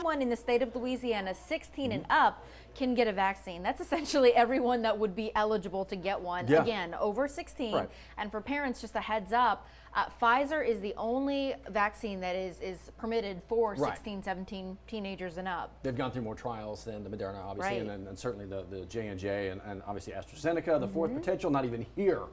Everyone in the state of Louisiana 16 and up can get a vaccine. That's essentially everyone that would be eligible to get one. Yeah. Again, over 16. Right. And for parents, just a heads up, Pfizer is the only vaccine that is permitted for 16, 17 teenagers and up. They've gone through more trials than the Moderna, obviously, Right. and certainly the J&J and obviously AstraZeneca, the fourth potential, not even here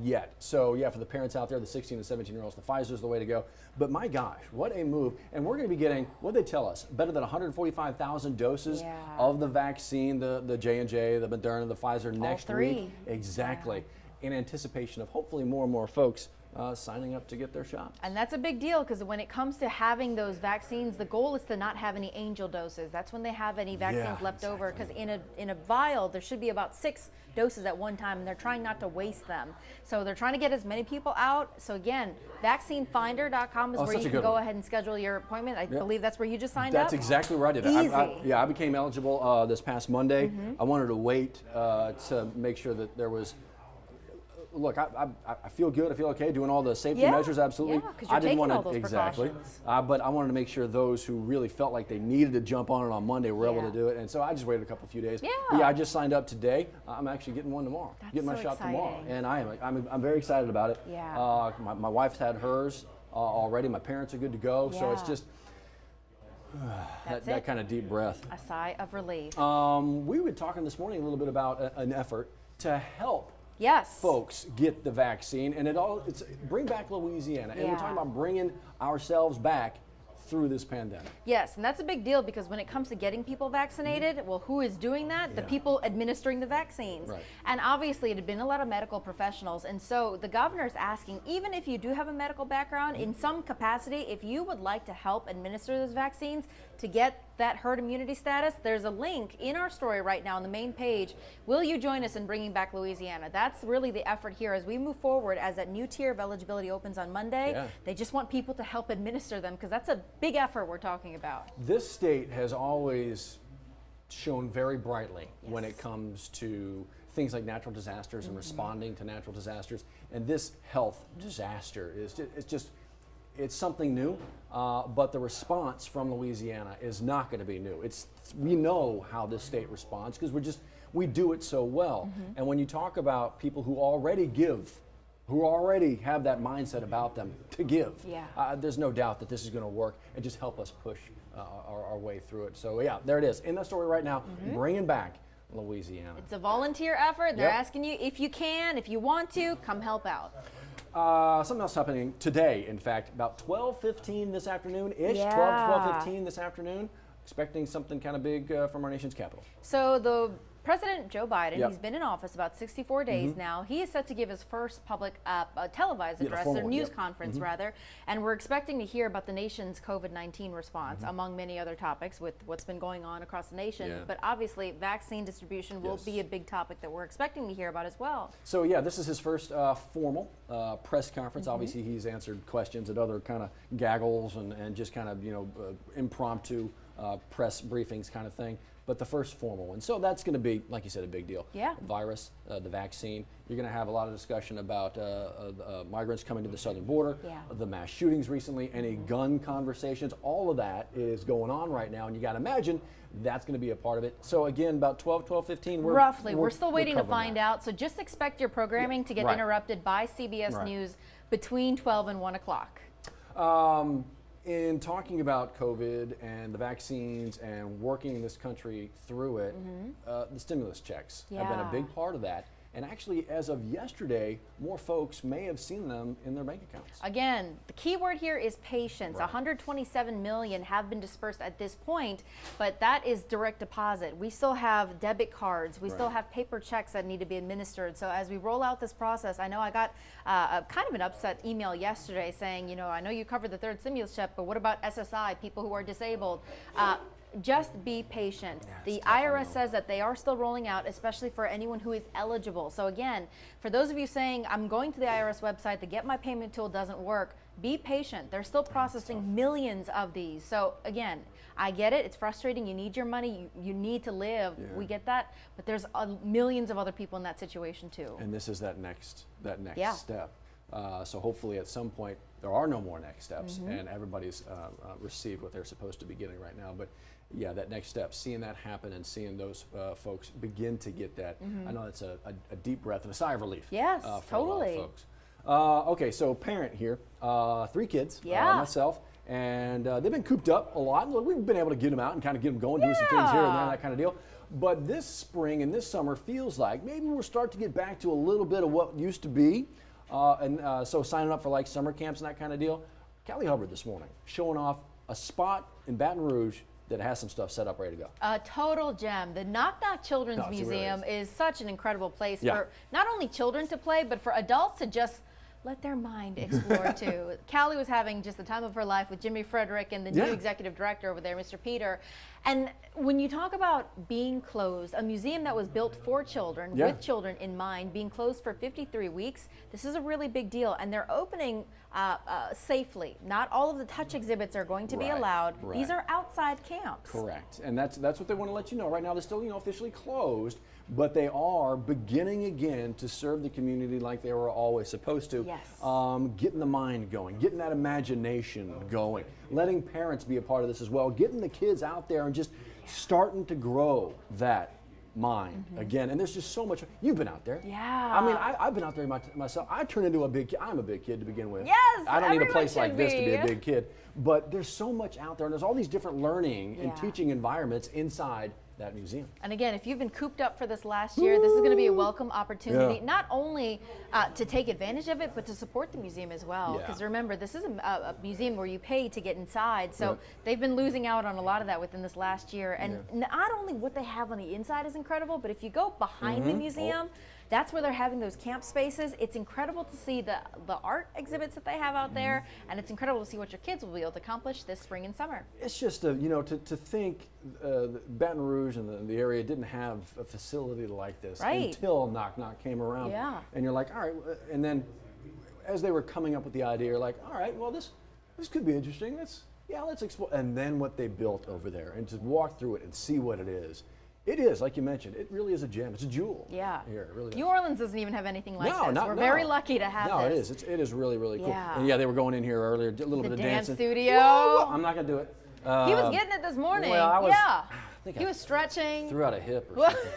yet. So yeah, for the parents out there, the 16 and 17-year-olds, the Pfizer's the way to go. But my gosh, what a move. And we're going to be getting, what did they tell us, better than 145,000 doses of the vaccine, the J&J, the Moderna, the Pfizer next week. Exactly. In anticipation of hopefully more and more folks signing up to get their shot. And that's a big deal because when it comes to having those vaccines, the goal is to not have any angel doses. That's when they have any vaccines left over, because in a vial there should be about 6 doses at one time, and they're trying not to waste them. So they're trying to get as many people out. So again, vaccinefinder.com is where you can go ahead and schedule your appointment. I believe that's where you just signed up. That's exactly where I did it. Easy. I became eligible this past Monday. I wanted to wait to make sure that there was. Look, I feel good. I feel okay doing all the safety measures. Absolutely. Yeah, because you're taking all those exactly. precautions. But I wanted to make sure those who really felt like they needed to jump on it on Monday were able to do it. And so I just waited a few days. Yeah. I just signed up today. I'm actually getting one tomorrow. That's getting my so shot exciting. tomorrow, and I'm very excited about it. Yeah. My wife's had hers already. My parents are good to go. So it's just. That kind of deep breath. A sigh of relief. We were talking this morning a little bit about an effort to help folks get the vaccine, and it's bring back Louisiana, and we're talking about bringing ourselves back through this pandemic. Yes, and that's a big deal because when it comes to getting people vaccinated, well, who is doing that? The people administering the vaccines. Right. And obviously it had been a lot of medical professionals, and so the governor's asking, even if you do have a medical background in some capacity, if you would like to help administer those vaccines to get that herd immunity status, there's a link in our story right now on the main page. Will you join us in bringing back Louisiana? That's really the effort here as we move forward, as that new tier of eligibility opens on Monday. They just want people to help administer them because that's a big effort we're talking about. This state has always shown very brightly when it comes to things like natural disasters and responding to natural disasters. And this health disaster is it's something new, but the response from Louisiana is not going to be new. We know how this state responds because we do it so well. And when you talk about people who already give, who already have that mindset about them to give, there's no doubt that this is going to work and just help us push our way through it. So yeah, there it is in the story right now, bringing back Louisiana. It's a volunteer effort. They're asking you if you can, if you want to, come help out. Something else happening today, in fact, about 12:15 this afternoon-ish, 12:15 this afternoon, expecting something kind of big from our nation's capital. So the President Joe Biden, he's been in office about 64 days now. He is set to give his first public televised address, or news conference rather, and we're expecting to hear about the nation's COVID-19 response, among many other topics with what's been going on across the nation. But obviously, vaccine distribution will be a big topic that we're expecting to hear about as well. So yeah, this is his first formal press conference. Obviously, he's answered questions at other kind of gaggles and just kind of impromptu press briefings kind of thing. But the first formal one. So that's going to be, like you said, a big deal. Yeah. The virus, the vaccine. You're going to have a lot of discussion about migrants coming to the southern border, the mass shootings recently, any gun conversations. All of that is going on right now, and you got to imagine that's going to be a part of it. So again, about 12:15. We're still waiting to find out. So just expect your programming to get interrupted by CBS News between 12 and 1 o'clock. In talking about COVID and the vaccines and working this country through it, the stimulus checks have been a big part of that. And actually, as of yesterday, more folks may have seen them in their bank accounts. Again, the key word here is patience. 127 million have been dispersed at this point, but that is direct deposit. We still have debit cards. We still have paper checks that need to be administered. So as we roll out this process, I know I got kind of an upset email yesterday saying, I know you covered the third stimulus check, but what about SSI, people who are disabled? Just be patient. The IRS says that they are still rolling out, especially for anyone who is eligible. So again, for those of you saying, I'm going to the IRS website, the Get My Payment tool doesn't work, be patient. They're still processing millions of these. So again, I get it. It's frustrating. You need your money. You need to live. We get that. But there's millions of other people in that situation too. And this is that next step. So hopefully at some point there are no more next steps, and everybody's received what they're supposed to be getting right now. But yeah, that next step, seeing that happen and seeing those folks begin to get that, I know that's a deep breath and a sigh of relief. Yes, for a lot of totally. folks. Okay, so parent here, 3 kids, Yeah. myself, and they've been cooped up a lot. We've been able to get them out and kind of get them going, doing some things here and there, that kind of deal. But this spring and this summer feels like maybe we'll start to get back to a little bit of what used to be. So signing up for like summer camps and that kind of deal. Callie Hubbard this morning showing off a spot in Baton Rouge that has some stuff set up ready to go. A total gem. The Knock Knock Children's No, it really Museum is such an incredible place Yeah. for not only children to play, but for adults to just let their mind explore too. Callie was having just the time of her life with Jimmy Frederick and the new Yeah. executive director over there, Mr. Peter. And when you talk about being closed, a museum that was built for children, Yeah. with children in mind, being closed for 53 weeks, this is a really big deal. And they're opening safely. Not all of the touch exhibits are going to be Right, allowed. right. These are outside camps. Correct, and that's what they want to let you know. Right now, they're still officially closed, but they are beginning again to serve the community like they were always supposed to. Yes. Getting the mind going, getting that imagination going, letting parents be a part of this as well, getting the kids out there and just starting to grow that mind again. And there's just so much. You've been out there. Yeah. I mean, I've been out there myself. I turned into a big kid. I'm a big kid to begin with. Yes, I don't need a everyone place like should this to be a be. big kid. But there's so much out there, and there's all these different learning and Yeah. teaching environments inside that museum. And again, if you've been cooped up for this last year, this is going to be a welcome opportunity, Yeah. not only to take advantage of it, but to support the museum as well. Yeah. Because remember, this is a museum where you pay to get inside. So Right. they've been losing out on a lot of that within this last year. And not only what they have on the inside is incredible, but if you go behind the museum, that's where they're having those camp spaces. It's incredible to see the art exhibits that they have out there, and it's incredible to see what your kids will be able to accomplish this spring and summer. It's just, to think Baton Rouge and the area didn't have a facility like this Right. until Knock Knock came around. Yeah. And you're like, all right, and then as they were coming up with the idea, you're like, all right, well, this could be interesting. Let's explore. And then what they built over there, and to walk through it and see what it is. It is, like you mentioned, it really is a gem. It's a jewel. Yeah. Here, it really New is. Orleans doesn't even have anything like this. We're no. very lucky to have No, this. it is really, really cool. Yeah. And yeah, they were going in here earlier, did a little The bit of dance dancing. studio. Whoa, I'm not gonna do it. He was getting it this morning. well, I was- yeah. I think He I was stretching. threw out a hip or something.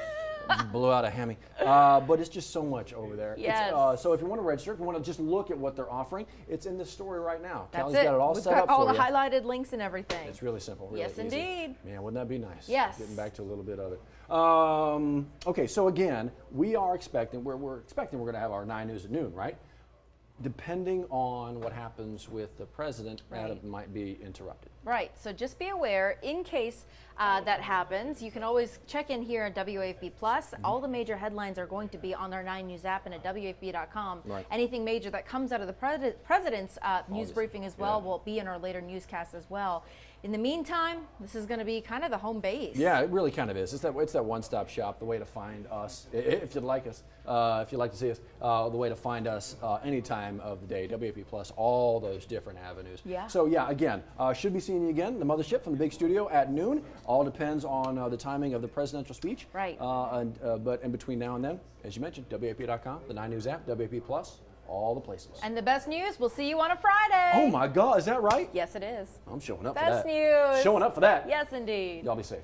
Blew out a hammy. But it's just so much over there. Yes. So if you want to register, if you want to just look at what they're offering, it's in the story right now. That's Callie's it. got it all We've set got up all for the you. highlighted links and everything. It's really simple. Really Yes, easy. indeed. Man, wouldn't that be nice? Yes. Getting back to a little bit of it. Okay, so again, we're expecting we're going to have our 9 News at noon, right? Depending on what happens with the president, Right. that might be interrupted. Right, so just be aware, in case that happens, you can always check in here at WAFB Plus. All the major headlines are going to be on our 9 News app and at WAFB.com. Right. Anything major that comes out of the president's news Always. briefing as well Yeah. will be in our later newscast as well. In the meantime, this is going to be kind of the home base. Yeah, it really kind of is. It's that one-stop shop, the way to find us, if you'd like us, if you'd like to see us, the way to find us any time of the day, WAP Plus, all those different avenues. Yeah. So yeah, again, should be seeing you again, the mothership from the big studio at noon. All depends on the timing of the presidential speech. Right. But in between now and then, as you mentioned, WAP.com, the 9 News app, WAP Plus, all the places. And the best news, we'll see you on a Friday. Oh my God, is that right? Yes, it is. I'm showing up Best for that. news. Showing up for that. Yes, indeed. Y'all be safe.